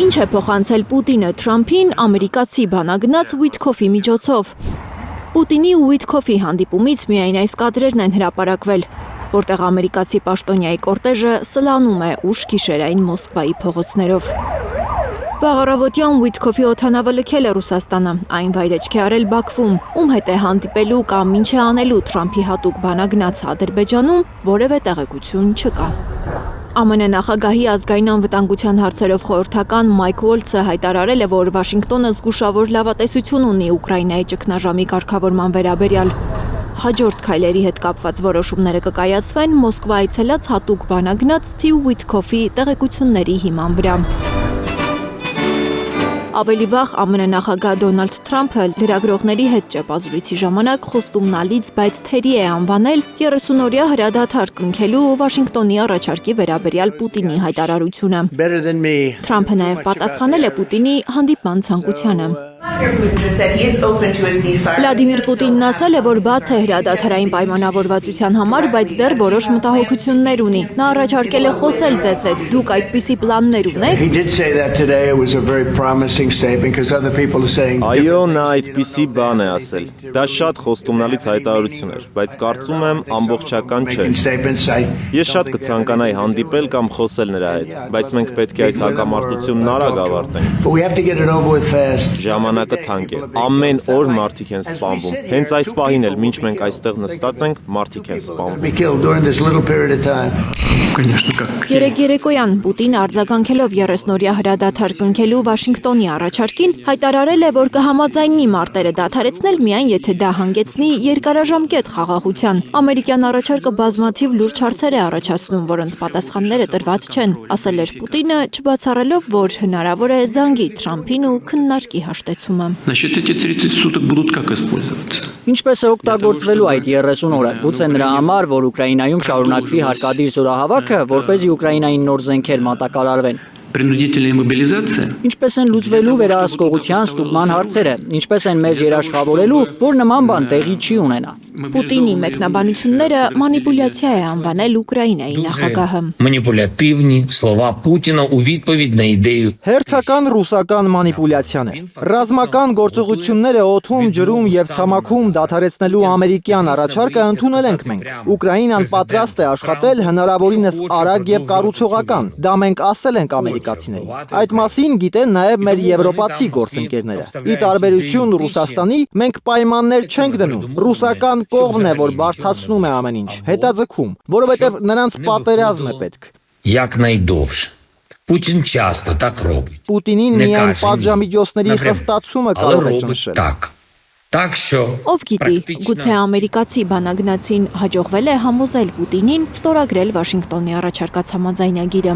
Ինչ է փոխանցել Պուտինը Թրամփին ամերիկացի բանագնաց Ուիթքոֆի միջոցով։ Պուտինի ու Ուիթքոֆի հանդիպումից միայն այս կադրերն են հրապարակվել, որտեղ ամերիկացի պաշտոնյայի կորտեժը սլանում է ուշ գիշերային Մոսկվայի փողոցներով։ Վաղառավոտյան Ուիթքոֆի օդանավը լքել է Ռուսաստանը, այն վայրեջք է արել Բաքվում, ում հետ է հանդիպելու կամ ինչ է անելու Թրամփի հատուկ բանագնացը Ադրբեջանում, որևէ տեղեկություն չկա։ ԱՄՆ նախագահի ազգային անվտանգության հարցերով խորհրդական Մայք Ուոլցը հայտարարել է, որ Վաշինգտոնը զգուշավոր լավատեսություն ունի Ուկրաինայի ճգնաժամի կարգավորման վերաբերյալ։ Հաջորդ քայլերի հետ կապված որոշումները կկայացվեն Մոսկվա այցելած հատուկ բանագնաց Սթիվ Ուիթքոֆի տեղեկությունների հիման վրա։ Ավելի վաղ ԱՄՆ նախագահ Դոնալդ Թրամփը լրագրողների հետ ճեպազրույցի ժամանակ խոստումնալից, բայց թերի է անվանել 30-օրյա հրադադար կնքելու Վաշինգտոնի առաջարկի վերաբերյալ Պուտինի հայտարարությունը։ Թրամփը նաև պատասխանել է Պուտինի հանդիպման ցանկությանը։ Վլադիմիր Պուտինն ասել է, որ բաց է հրադադարային պայմանավորվածության համար, բայց դեռ որոշ մտահոգություններ ունի։ Նա առաջարկել է խոսել ձեզ հետ, դուք այդպիսի պլաններ ունեք։ Այո, նա այդպիսի բան է ասել։ Դա շատ խոստումնալից հայտարարություն էր, բայց կարծում եմ ամբողջական չէ։ Ես շատ կցանկանայի հանդիպել կամ խոսել նրա հետ, բայց մենք պետք է այս հակամարտությունն արագ ավարտենք։ Ժամանակը թանկ է։ Ամեն օր մարդիկ են սպանվում։ Հենց այս պահին էլ, մինչ մենք այստեղ նստած ենք, մարդիկ են սպանվում։ Երեկոյան Պուտինը արձագանքելով 30-օրյա հրադադար կնքելու Վաշինգտոնի առաջարկին հայտարարել է, որ կհամաձայնի մարտերը դադարեցնել միայն եթե դա հանգեցնի երկարաժամկետ խաղաղության։ Ամերիկյան առաջարկը բազմաթիվ լուրջ հարցեր է առաջացնում, որոնց պատասխանները տրված չեն, ասել էր Պուտինը, չբացառելով, որ հնարավոր է զանգի Թրամփին ու քննարկի հաշտեցումը։ Ինչպես է օգտագործվելու այդ 30 օրը, գուցե նրա համար, որ Ուկրաինայում շարունակվի հարկադիր զորահավաքը, որպեսզի Ուկրաինային նոր զենքեր մատակարարվեն։ Ինչպես են լուծվելու վերահսկողության ստուգման հարցերը, ինչպես են մեզ երաշխավորելու, որ նման բան տեղի չի ունենա։ Պուտինի մեկնաբանությունները մանիպուլյացիա է անվանել Ուկրաինայի նախագահը։ Հերթական ռուսական մանիպուլյացիան է։ Ռազմական գործողությունները օդում, ջրում եւ ցամաքում դադարեցնելու ամերիկյան առաջարկը ընդունել ենք մենք։ Ուկրաինան պատրաստ է աշխատել հնարավորինս արագ եւ կառուցողական։ Դա մենք ասել ենք ամերիկացիներին։ Այդ մասին գիտեն նաեւ մեր եվրոպացի գործընկերները։ Ի տարբերություն Ռուսաստանի, մենք պայմաններ չենք դնում։ Ռուսական կողմն է, որ բարդացնում է ամեն ինչ, հետաձգում, որովհետև նրանց պատերազմ է պետք։ Պուտինին միայն պատժամիջոցների խստացումը կարող է ճնշել։ Ով գիտի, գուցե ամերիկացի բանագնացին հաջողվել է համոզել Պուտինին ստորագրել Վաշինգտոնի առաջարկած համաձայնագիրը։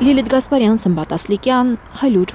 Լիլիթ Գասպարյան, Սմբատ Ասլիկյան, Հայլուր։